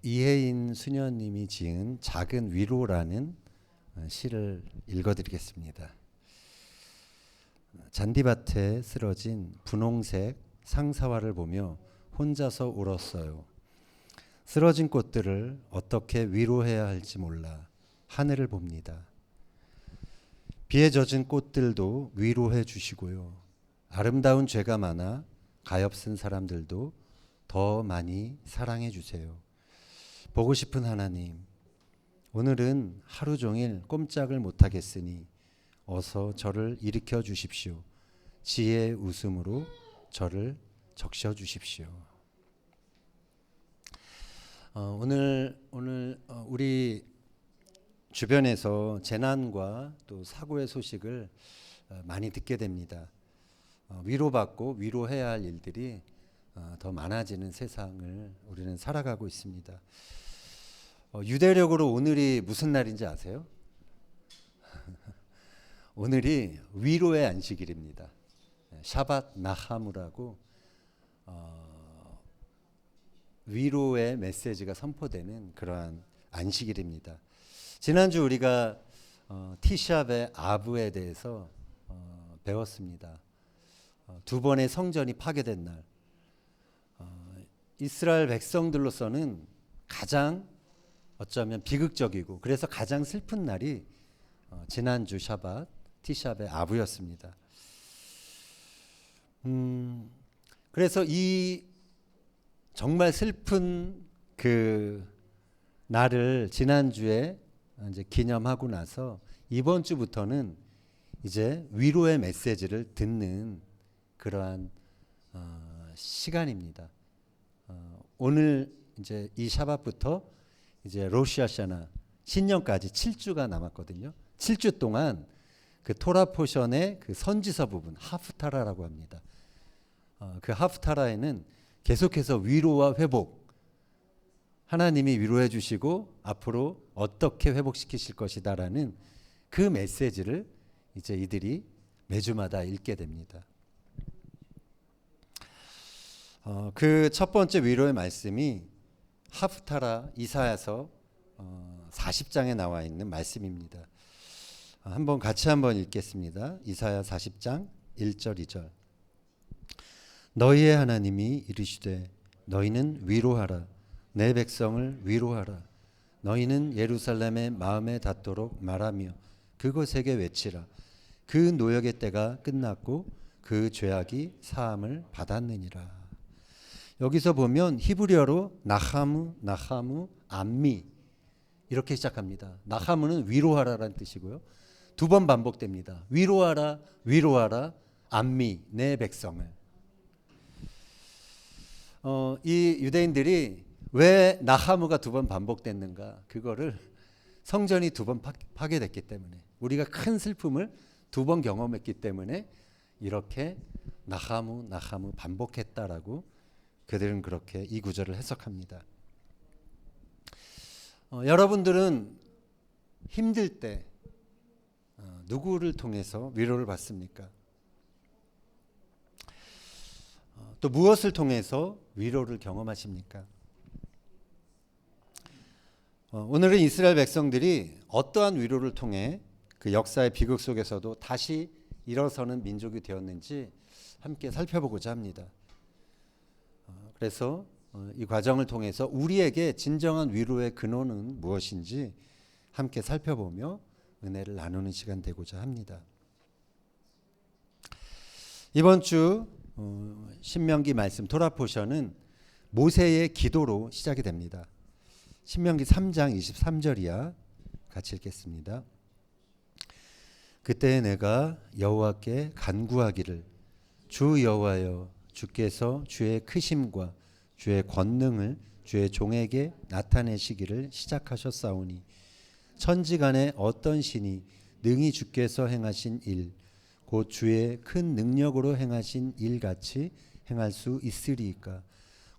이혜인 수녀님이 지은 작은 위로라는 시를 읽어드리겠습니다. 잔디밭에 쓰러진 분홍색 상사화를 보며 혼자서 울었어요. 쓰러진 꽃들을 어떻게 위로해야 할지 몰라 하늘을 봅니다. 비에 젖은 꽃들도 위로해 주시고요. 아름다운 죄가 많아 가엾은 사람들도 더 많이 사랑해 주세요. 보고 싶은 하나님, 오늘은 하루 종일 꼼짝을 못하겠으니 어서 저를 일으켜 주십시오. 지혜의 웃음으로 저를 적셔 주십시오. 오늘 우리 주변에서 재난과 또 사고의 소식을 많이 듣게 됩니다. 위로받고 위로해야 할 일들이 더 많아지는 세상을 우리는 살아가고 있습니다. 유대력으로 오늘이 무슨 날인지 아세요? 오늘이 위로의 안식일입니다. 샤밧 나하무라고 위로의 메시지가 선포되는 그러한 안식일입니다. 지난주 우리가 티샵의 아부에 대해서 배웠습니다. 두 번의 성전이 파괴된 날, 이스라엘 백성들로서는 가장 어쩌면 비극적이고 그래서 가장 슬픈 날이 지난주 샤밧 티샵의 아부였습니다. 그래서 이 정말 슬픈 그 날을 지난주에 이제 기념하고 나서 이번 주부터는 이제 위로의 메시지를 듣는 그러한 시간입니다. 오늘 이제 이 샤밧부터 이제 로시아샤나 신년까지 7주가 남았거든요. 7주 동안 그 토라 포션의 그 선지서 부분 하프타라라고 합니다. 그 하프타라에는 계속해서 위로와 회복, 하나님이 위로해 주시고 앞으로 어떻게 회복시키실 것이다라는 그 메시지를 이제 이들이 매주마다 읽게 됩니다. 그 첫 번째 위로의 말씀이 하프타라 이사야서 40장에 나와 있는 말씀입니다. 같이 한번 읽겠습니다. 이사야 40장 1절 2절. 너희의 하나님이 이르시되 너희는 위로하라. 내 백성을 위로하라. 너희는 예루살렘의 마음에 닿도록 말하며 그곳에게 외치라. 그 노역의 때가 끝났고 그 죄악이 사함을 받았느니라. 여기서 보면 히브리어로 나하무, 암미 이렇게 시작합니다. 나하무는 위로하라라는 뜻이고요. 두 번 반복됩니다. 위로하라, 위로하라, 암미, 내 백성을. 이 유대인들이 왜 나하무가 두 번 반복됐는가? 그거를 성전이 두 번 파괴됐기 때문에, 우리가 큰 슬픔을 두 번 경험했기 때문에 이렇게 나하무 반복했다라고 그들은 그렇게 이 구절을 해석합니다. 여러분들은 힘들 때 누구를 통해서 위로를 받습니까? 또 무엇을 통해서 위로를 경험하십니까? 오늘은 이스라엘 백성들이 어떠한 위로를 통해 그 역사의 비극 속에서도 다시 일어서는 민족이 되었는지 함께 살펴보고자 합니다. 그래서 이 과정을 통해서 우리에게 진정한 위로의 근원은 무엇인지 함께 살펴보며 은혜를 나누는 시간 되고자 합니다. 이번 주 신명기 말씀 토라 포션은 모세의 기도로 시작이 됩니다. 신명기 3장 23절이야. 같이 읽겠습니다. 그때 내가 여호와께 간구하기를 주 여호와여 주께서 주의 크심과 주의 권능을 주의 종에게 나타내시기를 시작하셨사오니 천지간에 어떤 신이 능히 주께서 행하신 일 곧 주의 큰 능력으로 행하신 일같이 행할 수 있으리이까.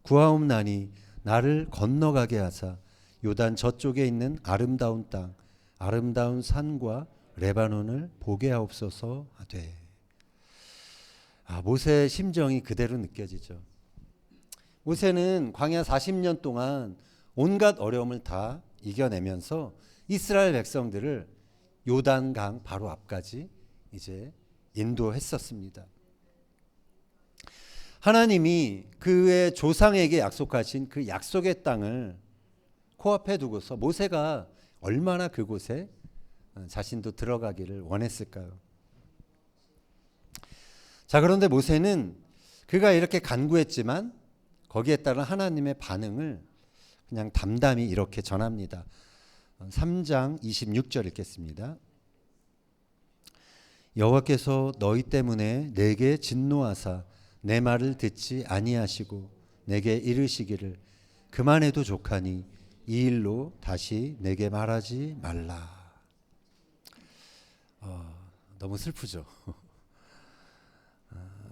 구하옵나니 나를 건너가게 하사 요단 저쪽에 있는 아름다운 땅 아름다운 산과 레바논을 보게 하옵소서 하되. 모세의 심정이 그대로 느껴지죠. 모세는 광야 40년 동안 온갖 어려움을 다 이겨내면서 이스라엘 백성들을 요단강 바로 앞까지 이제 인도했었습니다. 하나님이 그의 조상에게 약속하신 그 약속의 땅을 코앞에 두고서 모세가 얼마나 그곳에 자신도 들어가기를 원했을까요? 자, 그런데 모세는 그가 이렇게 간구했지만 거기에 따른 하나님의 반응을 그냥 담담히 이렇게 전합니다. 3장 26절 읽겠습니다. 여호와께서 너희 때문에 내게 진노하사 내 말을 듣지 아니하시고 내게 이르시기를 그만해도 족하니 이 일로 다시 내게 말하지 말라. 너무 슬프죠.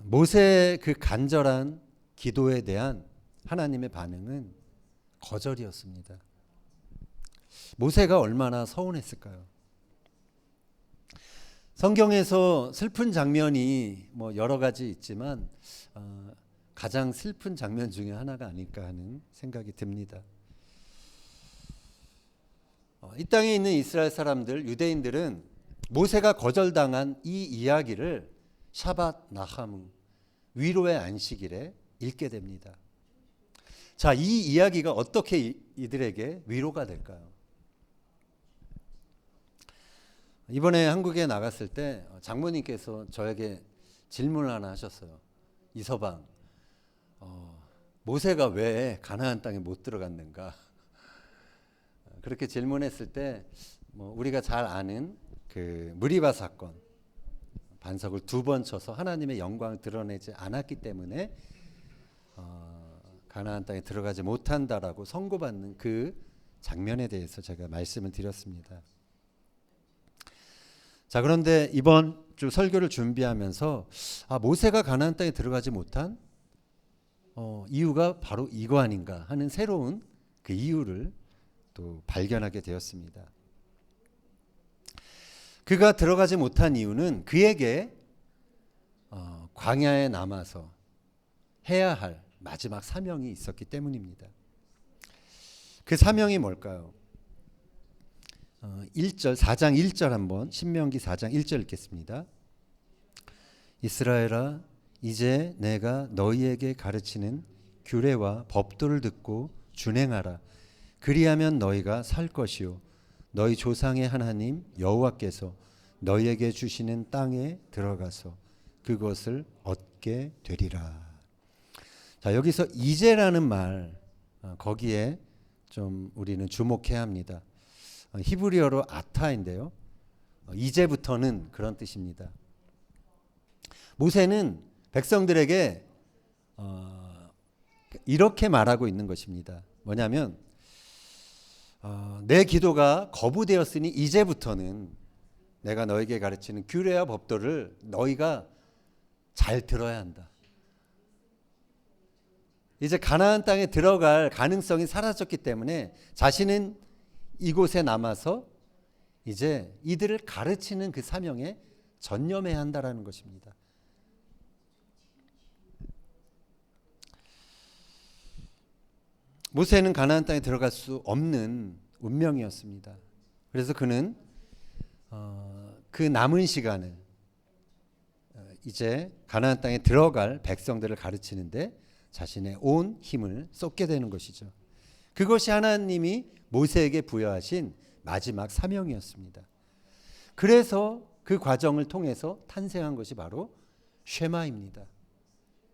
모세의 그 간절한 기도에 대한 하나님의 반응은 거절이었습니다. 모세가 얼마나 서운했을까요? 성경에서 슬픈 장면이 뭐 여러 가지 있지만 가장 슬픈 장면 중에 하나가 아닐까 하는 생각이 듭니다. 이 땅에 있는 이스라엘 사람들, 유대인들은 모세가 거절당한 이 이야기를 샤밧 나하무, 위로의 안식일에 읽게 됩니다. 자, 이 이야기가 어떻게 이들에게 위로가 될까요? 이번에 한국에 나갔을 때 장모님께서 저에게 질문을 하나 하셨어요. 이서방, 모세가 왜 가나안 땅에 못 들어갔는가? 그렇게 질문했을 때 우리가 잘 아는 그 무리바 사건, 반석을 2번 쳐서 하나님의 영광을 드러내지 않았기 때문에 가나안 땅에 들어가지 못한다라고 선고받는 그 장면에 대해서 제가 말씀을 드렸습니다. 자, 그런데 이번 주 설교를 준비하면서 모세가 가나안 땅에 들어가지 못한 이유가 바로 이거 아닌가 하는 새로운 그 이유를 또 발견하게 되었습니다. 그가 들어가지 못한 이유는 그에게 광야에 남아서 해야 할 마지막 사명이 있었기 때문입니다. 그 사명이 뭘까요? 1절, 4장 1절 한번 신명기 4장 1절 읽겠습니다. 이스라엘아, 이제 내가 너희에게 가르치는 규례와 법도를 듣고 준행하라. 그리하면 너희가 살 것이요 너희 조상의 하나님 여호와께서 너희에게 주시는 땅에 들어가서 그것을 얻게 되리라. 자, 여기서 이제라는 말, 거기에 좀 우리는 주목해야 합니다. 히브리어로 아타인데요. 이제부터는 그런 뜻입니다. 모세는 백성들에게 이렇게 말하고 있는 것입니다. 뭐냐면 내 기도가 거부되었으니 이제부터는 내가 너에게 가르치는 규례와 법도를 너희가 잘 들어야 한다. 이제 가나안 땅에 들어갈 가능성이 사라졌기 때문에 자신은 이곳에 남아서 이제 이들을 가르치는 그 사명에 전념해야 한다라는 것입니다. 모세는 가나안 땅에 들어갈 수 없는 운명이었습니다. 그래서 그는 그 남은 시간을 이제 가나안 땅에 들어갈 백성들을 가르치는데 자신의 온 힘을 쏟게 되는 것이죠. 그것이 하나님이 모세에게 부여하신 마지막 사명이었습니다. 그래서 그 과정을 통해서 탄생한 것이 바로 쉐마입니다.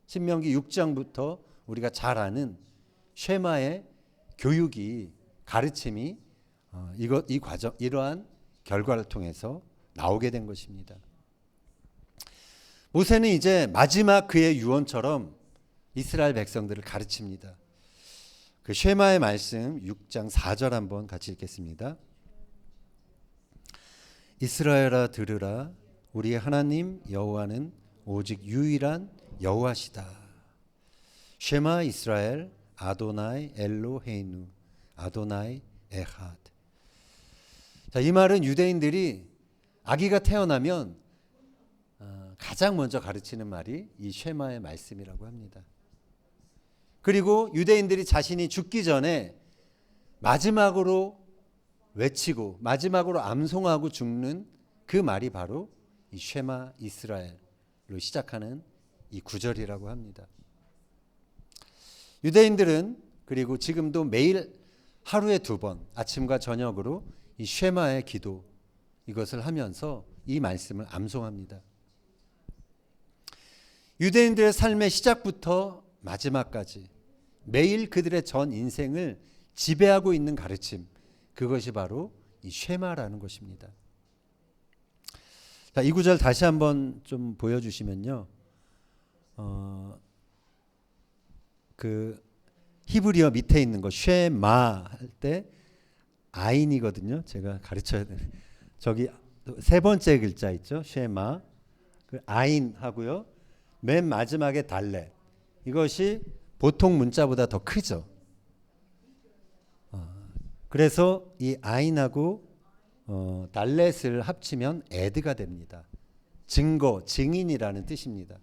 신명기 6장부터 우리가 잘 아는 쉐마의 교육이, 가르침이 이 과정, 이러한 결과를 통해서 나오게 된 것입니다. 모세는 이제 마지막 그의 유언처럼 이스라엘 백성들을 가르칩니다. 그 쉐마의 말씀 6장 4절 한번 같이 읽겠습니다. 이스라엘아 들으라, 우리의 하나님 여호와는 오직 유일한 여호와시다. 쉐마 이스라엘 아도나이 엘로헤이누 아도나이 에하드. 자, 이 말은 유대인들이 아기가 태어나면 가장 먼저 가르치는 말이 이 쉐마의 말씀이라고 합니다. 그리고 유대인들이 자신이 죽기 전에 마지막으로 외치고 마지막으로 암송하고 죽는 그 말이 바로 이 쉐마 이스라엘로 시작하는 이 구절이라고 합니다. 유대인들은 그리고 지금도 매일 하루에 2번 아침과 저녁으로 이 쉐마의 기도 이것을 하면서 이 말씀을 암송합니다. 유대인들의 삶의 시작부터 마지막까지 매일 그들의 전 인생을 지배하고 있는 가르침, 그것이 바로 이 쉐마라는 것입니다. 자, 이 구절 다시 한번 좀 보여주시면요. 그 히브리어 밑에 있는 거 쉐마 할 때 아인이거든요. 제가 가르쳐야 되는 저기 3번째 글자 있죠. 쉐마 그 아인 하고요. 맨 마지막에 달렛, 이것이 보통 문자보다 더 크죠. 그래서 이 아인하고 달렛을 합치면 에드가 됩니다. 증거, 증인이라는 뜻입니다.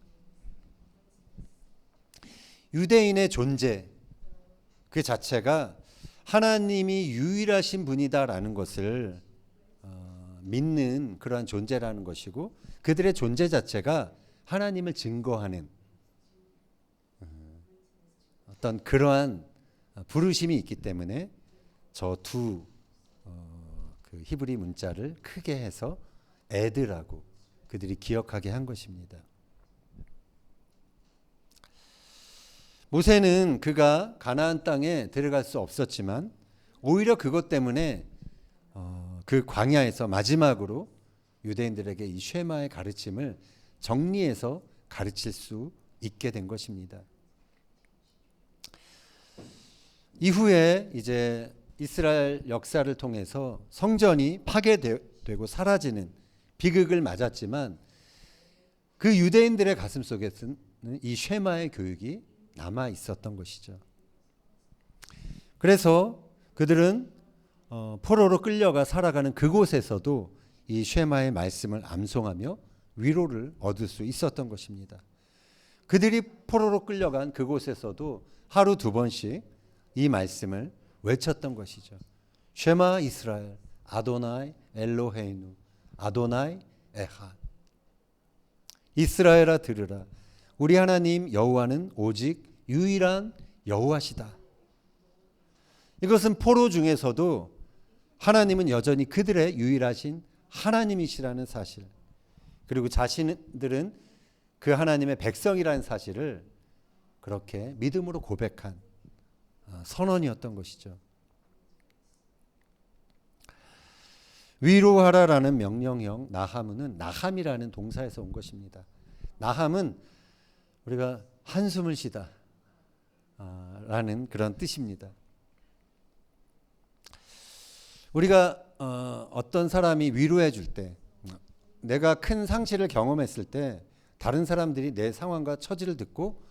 유대인의 존재 그 자체가 하나님이 유일하신 분이다라는 것을 믿는 그러한 존재라는 것이고, 그들의 존재 자체가 하나님을 증거하는 어떤 그러한 부르심이 있기 때문에 저 두 그 히브리 문자를 크게 해서 에드라고 그들이 기억하게 한 것입니다. 모세는 그가 가나안 땅에 들어갈 수 없었지만 오히려 그것 때문에 그 광야에서 마지막으로 유대인들에게 이 쉐마의 가르침을 정리해서 가르칠 수 있게 된 것입니다. 이후에 이제 이스라엘 역사를 통해서 성전이 파괴되고 사라지는 비극을 맞았지만 그 유대인들의 가슴 속에서는 이 쉐마의 교육이 남아 있었던 것이죠. 그래서 그들은 포로로 끌려가 살아가는 그곳에서도 이 쉐마의 말씀을 암송하며 위로를 얻을 수 있었던 것입니다. 그들이 포로로 끌려간 그곳에서도 하루 2번씩 이 말씀을 외쳤던 것이죠. 쉐마 이스라엘 아도나이 엘로헤이누 아도나이 에핫. 이스라엘아 들으라, 우리 하나님 여호와는 오직 유일한 여호와시다. 이것은 포로 중에서도 하나님은 여전히 그들의 유일하신 하나님이시라는 사실, 그리고 자신들은 그 하나님의 백성이라는 사실을 그렇게 믿음으로 고백한 선언이었던 것이죠. 위로하라라는 명령형 나하무는 나함이라는 동사에서 온 것입니다. 나함은 우리가 한숨을 쉬다 라는 그런 뜻입니다. 우리가 어떤 사람이 위로해 줄 때, 내가 큰 상실을 경험했을 때 다른 사람들이 내 상황과 처지를 듣고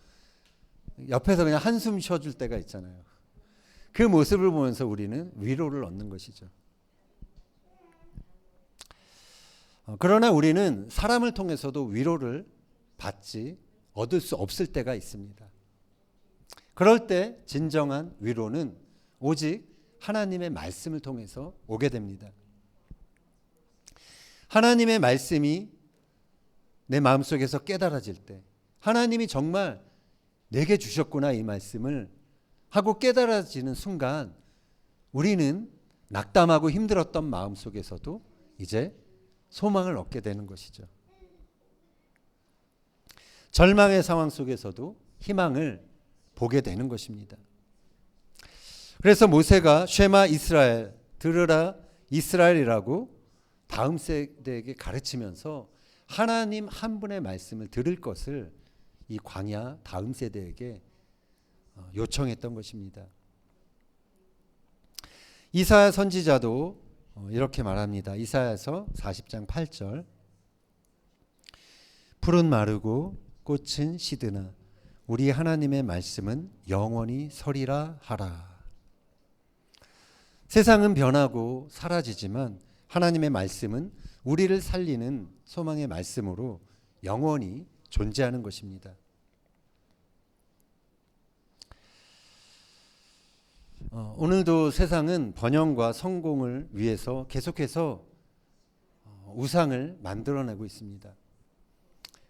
옆에서 그냥 한숨 쉬어줄 때가 있잖아요. 그 모습을 보면서 우리는 위로를 얻는 것이죠. 그러나 우리는 사람을 통해서도 위로를 얻을 수 없을 때가 있습니다. 그럴 때 진정한 위로는 오직 하나님의 말씀을 통해서 오게 됩니다. 하나님의 말씀이 내 마음속에서 깨달아질 때, 하나님이 정말 내게 주셨구나 이 말씀을 하고 깨달아지는 순간, 우리는 낙담하고 힘들었던 마음속에서도 이제 소망을 얻게 되는 것이죠. 절망의 상황 속에서도 희망을 보게 되는 것입니다. 그래서 모세가 쉐마 이스라엘, 들으라 이스라엘이라고 다음 세대에게 가르치면서 하나님 한 분의 말씀을 들을 것을 이 광야 다음 세대에게 요청했던 것입니다. 이사야 선지자도 이렇게 말합니다. 이사야서 40장 8절, 풀은 마르고 꽃은 시드나 우리 하나님의 말씀은 영원히 서리라 하라. 세상은 변하고 사라지지만 하나님의 말씀은 우리를 살리는 소망의 말씀으로 영원히 존재하는 것입니다. 오늘도 세상은 번영과 성공을 위해서 계속해서 우상을 만들어내고 있습니다.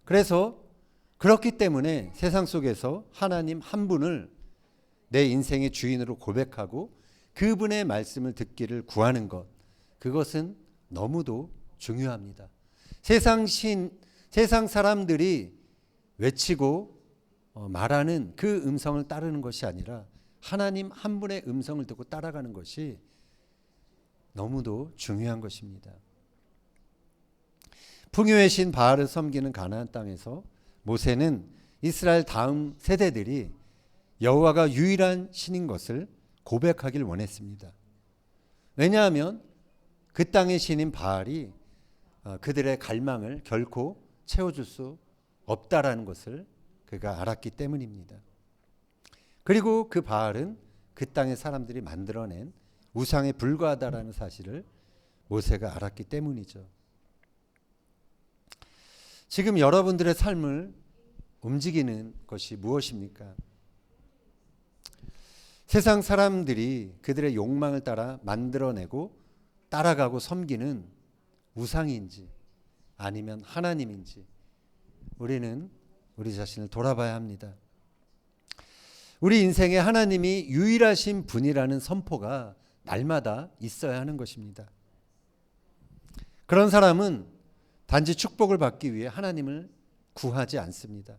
그래서 그렇기 때문에 세상 속에서 하나님 한 분을 내 인생의 주인으로 고백하고 그분의 말씀을 듣기를 구하는 것, 그것은 너무도 중요합니다. 세상 사람들이 외치고 말하는 그 음성을 따르는 것이 아니라 하나님 한 분의 음성을 듣고 따라가는 것이 너무도 중요한 것입니다. 풍요의 신 바알을 섬기는 가나안 땅에서 모세는 이스라엘 다음 세대들이 여호와가 유일한 신인 것을 고백하길 원했습니다. 왜냐하면 그 땅의 신인 바알이 그들의 갈망을 결코 채워줄 수 없다라는 것을 그가 알았기 때문입니다. 그리고 그 바알은 그 땅의 사람들이 만들어낸 우상에 불과하다라는 사실을 모세가 알았기 때문이죠. 지금 여러분들의 삶을 움직이는 것이 무엇입니까? 세상 사람들이 그들의 욕망을 따라 만들어내고 따라가고 섬기는 우상인지 아니면 하나님인지 우리는 우리 자신을 돌아봐야 합니다. 우리 인생에 하나님이 유일하신 분이라는 선포가 날마다 있어야 하는 것입니다. 그런 사람은 단지 축복을 받기 위해 하나님을 구하지 않습니다.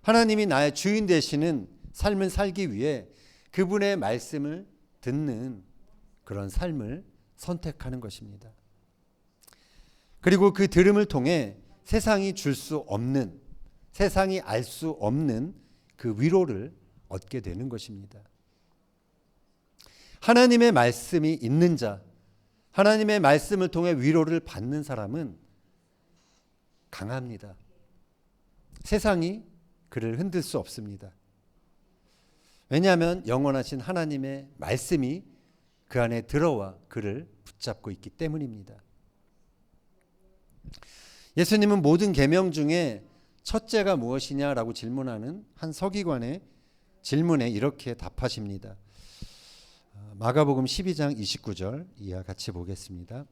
하나님이 나의 주인 되시는 삶을 살기 위해 그분의 말씀을 듣는 그런 삶을 선택하는 것입니다. 그리고 그 들음을 통해 세상이 줄 수 없는, 세상이 알 수 없는 그 위로를 얻게 되는 것입니다. 하나님의 말씀이 있는 자, 하나님의 말씀을 통해 위로를 받는 사람은 강합니다. 세상이 그를 흔들 수 없습니다. 왜냐하면 영원하신 하나님의 말씀이 그 안에 들어와 그를 붙잡고 있기 때문입니다. 예수님은 모든 계명 중에 첫째가 무엇이냐라고 질문하는 한 서기관의 질문에 이렇게 답하십니다. 마가복음 12장 29절 이하 같이 보겠습니다.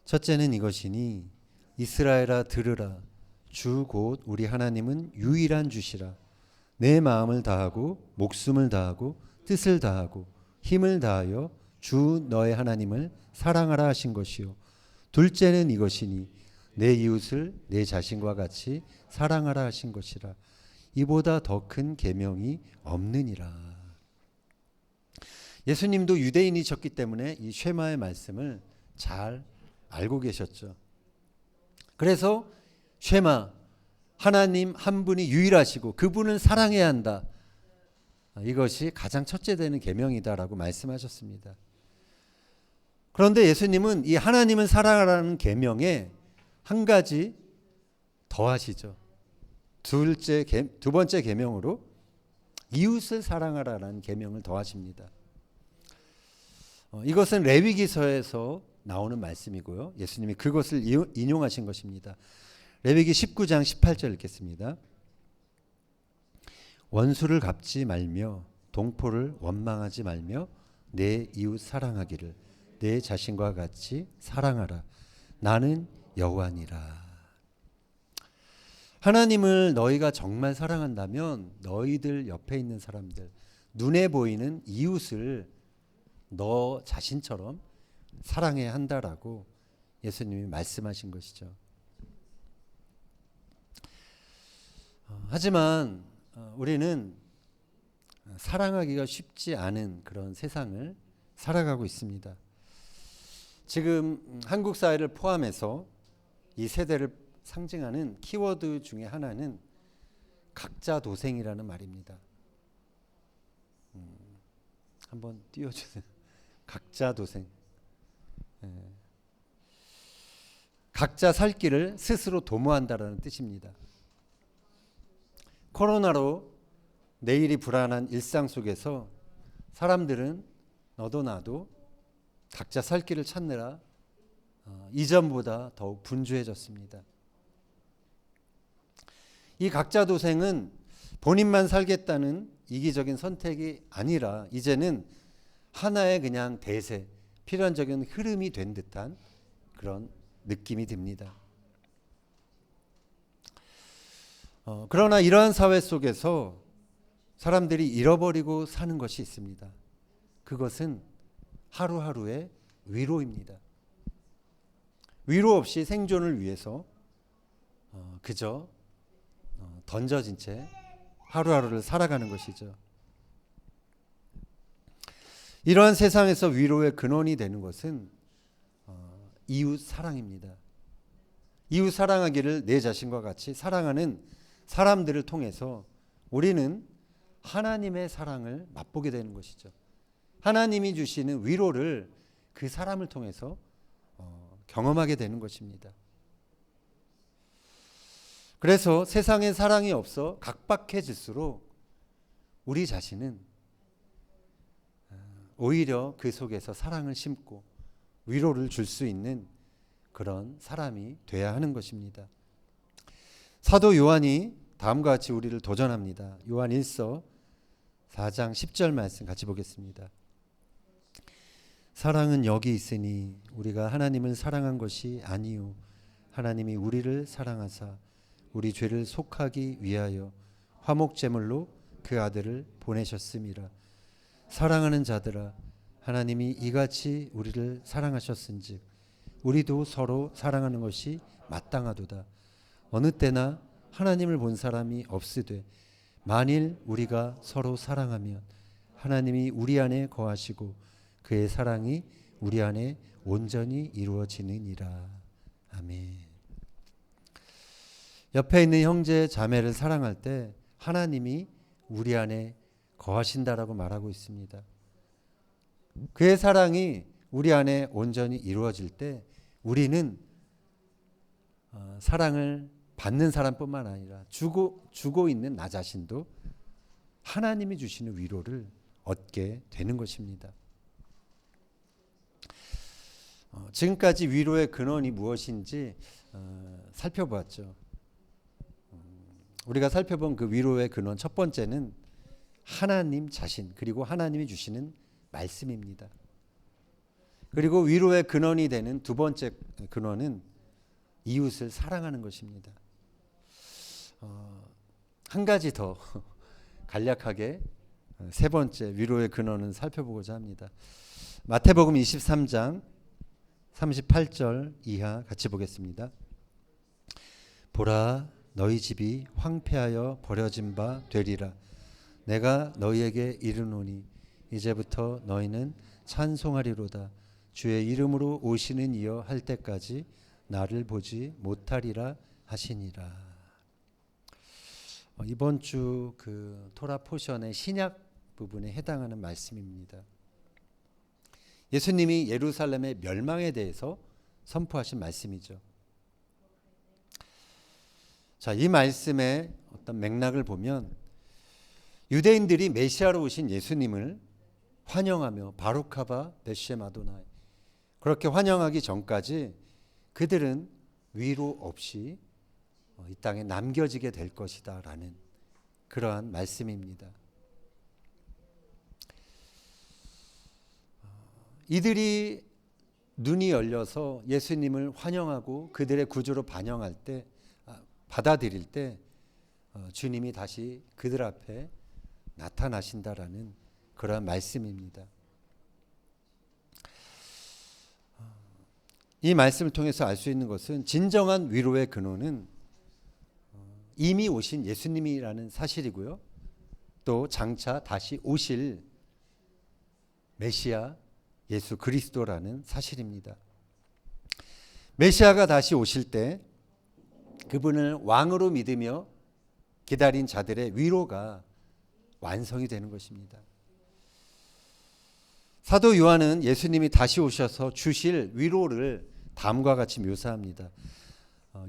첫째는 이것이니 이스라엘아 들으라. 주 곧 우리 하나님은 유일한 주시라. 내 마음을 다하고 목숨을 다하고 뜻을 다하고 힘을 다하여 주 너의 하나님을 사랑하라 하신 것이요. 둘째는 이것이니 내 이웃을 내 자신과 같이 사랑하라 하신 것이라. 이보다 더 큰 계명이 없느니라. 예수님도 유대인이셨기 때문에 이 쉐마의 말씀을 잘 알고 계셨죠. 그래서 쉐마, 하나님 한 분이 유일하시고 그분을 사랑해야 한다. 이것이 가장 첫째 되는 계명이다라고 말씀하셨습니다. 그런데 예수님은 이 하나님을 사랑하라는 계명에 한 가지 더하시죠. 두 번째 계명으로 이웃을 사랑하라는 계명을 더하십니다. 이것은 레위기서에서 나오는 말씀이고요. 예수님이 그것을 인용하신 것입니다. 레위기 19장 18절 읽겠습니다. 원수를 갚지 말며 동포를 원망하지 말며 내 이웃 사랑하기를 내 자신과 같이 사랑하라. 나는 여호와니라. 하나님을 너희가 정말 사랑한다면 너희들 옆에 있는 사람들, 눈에 보이는 이웃을 너 자신처럼 사랑해야 한다라고 예수님이 말씀하신 것이죠. 하지만 우리는 사랑하기가 쉽지 않은 그런 세상을 살아가고 있습니다. 지금 한국 사회를 포함해서 이 세대를 상징하는 키워드 중에 하나는 각자 도생이라는 말입니다. 한번 띄워주세요. 각자 도생. 각자 살 길을 스스로 도모한다라는 뜻입니다. 코로나로 내일이 불안한 일상 속에서 사람들은 너도 나도 각자 살 길을 찾느라 이전보다 더욱 분주해졌습니다. 이 각자 도생은 본인만 살겠다는 이기적인 선택이 아니라 이제는 하나의 그냥 대세, 필연적인 흐름이 된 듯한 그런 느낌이 듭니다. 그러나 이러한 사회 속에서 사람들이 잃어버리고 사는 것이 있습니다. 그것은 하루하루의 위로입니다. 위로 없이 생존을 위해서 그저 던져진 채 하루하루를 살아가는 것이죠. 이러한 세상에서 위로의 근원이 되는 것은 이웃 사랑입니다. 이웃 사랑하기를 내 자신과 같이 사랑하는 사람들을 통해서 우리는 하나님의 사랑을 맛보게 되는 것이죠. 하나님이 주시는 위로를 그 사람을 통해서 경험하게 되는 것입니다. 그래서 세상에 사랑이 없어 각박해질수록 우리 자신은 오히려 그 속에서 사랑을 심고 위로를 줄 수 있는 그런 사람이 돼야 하는 것입니다. 사도 요한이 다음과 같이 우리를 도전합니다. 요한 1서 4장 10절 말씀 같이 보겠습니다. 사랑은 여기 있으니 우리가 하나님을 사랑한 것이 아니요 하나님이 우리를 사랑하사 우리 죄를 속하기 위하여 화목제물로 그 아들을 보내셨음이라. 사랑하는 자들아 하나님이 이같이 우리를 사랑하셨은즉 우리도 서로 사랑하는 것이 마땅하도다. 어느 때나 하나님을 본 사람이 없으되 만일 우리가 서로 사랑하면 하나님이 우리 안에 거하시고 그의 사랑이 우리 안에 온전히 이루어지느니라. 아멘. 옆에 있는 형제 자매를 사랑할 때 하나님이 우리 안에 거하신다라고 말하고 있습니다. 그의 사랑이 우리 안에 온전히 이루어질 때 우리는 사랑을 받는 사람뿐만 아니라 주고 있는 나 자신도 하나님이 주시는 위로를 얻게 되는 것입니다. 지금까지 위로의 근원이 무엇인지 살펴보았죠. 우리가 살펴본 그 위로의 근원 첫 번째는 하나님 자신 그리고 하나님이 주시는 말씀입니다. 그리고 위로의 근원이 되는 두 번째 근원은 이웃을 사랑하는 것입니다. 한 가지 더 간략하게 세 번째 위로의 근원은 살펴보고자 합니다. 마태복음 23장 38절 이하 같이 보겠습니다. 보라 너희 집이 황폐하여 버려진 바 되리라. 내가 너희에게 이르노니 이제부터 너희는 찬송하리로다. 주의 이름으로 오시는 이여 할 때까지 나를 보지 못하리라 하시니라. 이번 주 그 토라 포션의 신약 부분에 해당하는 말씀입니다. 예수님이 예루살렘의 멸망에 대해서 선포하신 말씀이죠. 자, 이 말씀의 어떤 맥락을 보면 유대인들이 메시아로 오신 예수님을 환영하며 바루카바 베쉐 마도나이 그렇게 환영하기 전까지 그들은 위로 없이 이 땅에 남겨지게 될 것이다 라는 그러한 말씀입니다. 이들이 눈이 열려서 예수님을 환영하고 그들의 구주로 받아들일 때 주님이 다시 그들 앞에 나타나신다라는 그러한 말씀입니다. 이 말씀을 통해서 알 수 있는 것은 진정한 위로의 근원은 이미 오신 예수님이라는 사실이고요. 또 장차 다시 오실 메시아 예수 그리스도라는 사실입니다. 메시아가 다시 오실 때 그분을 왕으로 믿으며 기다린 자들의 위로가 완성이 되는 것입니다. 사도 요한은 예수님이 다시 오셔서 주실 위로를 다음과 같이 묘사합니다.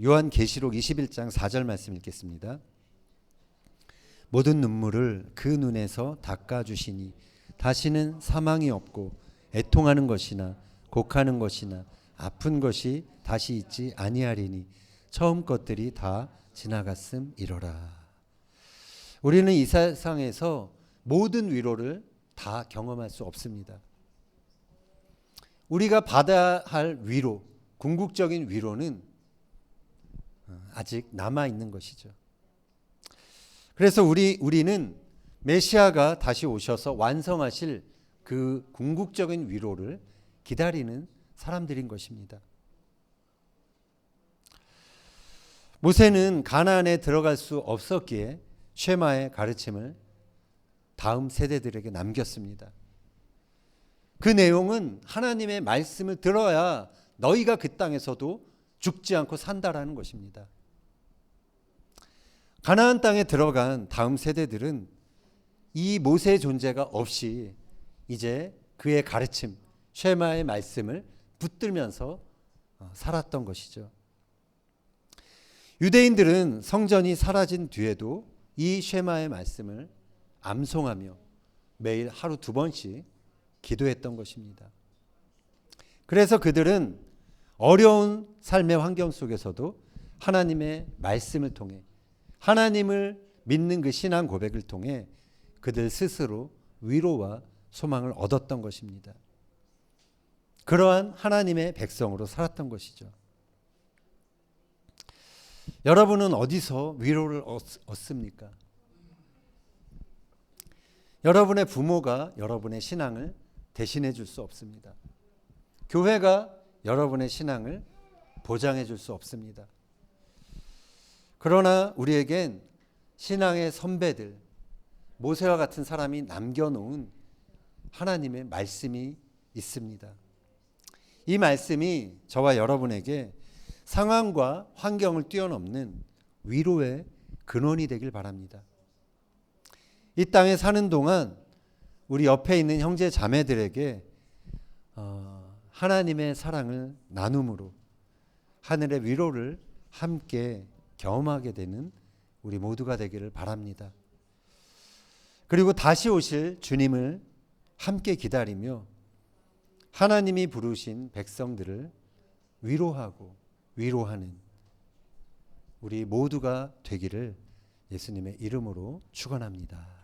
요한계시록 21장 4절 말씀 읽겠습니다. 모든 눈물을 그 눈에서 닦아주시니 다시는 사망이 없고 애통하는 것이나 곡하는 것이나 아픈 것이 다시 있지 아니하리니 처음 것들이 다 지나갔음이로라. 우리는 이 세상에서 모든 위로를 다 경험할 수 없습니다. 우리가 받아야 할 위로, 궁극적인 위로는 아직 남아 있는 것이죠. 그래서 우리는 메시아가 다시 오셔서 완성하실 그 궁극적인 위로를 기다리는 사람들인 것입니다. 모세는 가나안에 들어갈 수 없었기에 쉐마의 가르침을 다음 세대들에게 남겼습니다. 그 내용은 하나님의 말씀을 들어야 너희가 그 땅에서도 죽지 않고 산다라는 것입니다. 가나안 땅에 들어간 다음 세대들은 이 모세의 존재가 없이 이제 그의 가르침, 쉐마의 말씀을 붙들면서 살았던 것이죠. 유대인들은 성전이 사라진 뒤에도 이 쉐마의 말씀을 암송하며 매일 하루 2번씩 기도했던 것입니다. 그래서 그들은 어려운 삶의 환경 속에서도 하나님의 말씀을 통해 하나님을 믿는 그 신앙 고백을 통해 그들 스스로 위로와 소망을 얻었던 것입니다. 그러한 하나님의 백성으로 살았던 것이죠. 여러분은 어디서 위로를 얻습니까? 여러분의 부모가 여러분의 신앙을 대신해 줄 수 없습니다. 교회가 여러분의 신앙을 보장해 줄 수 없습니다. 그러나 우리에겐 신앙의 선배들, 모세와 같은 사람이 남겨놓은 하나님의 말씀이 있습니다. 이 말씀이 저와 여러분에게 상황과 환경을 뛰어넘는 위로의 근원이 되길 바랍니다. 이 땅에 사는 동안 우리 옆에 있는 형제 자매들에게 하나님의 사랑을 나눔으로 하늘의 위로를 함께 경험하게 되는 우리 모두가 되기를 바랍니다. 그리고 다시 오실 주님을 함께 기다리며 하나님이 부르신 백성들을 위로하고 위로하는 우리 모두가 되기를 예수님의 이름으로 축원합니다.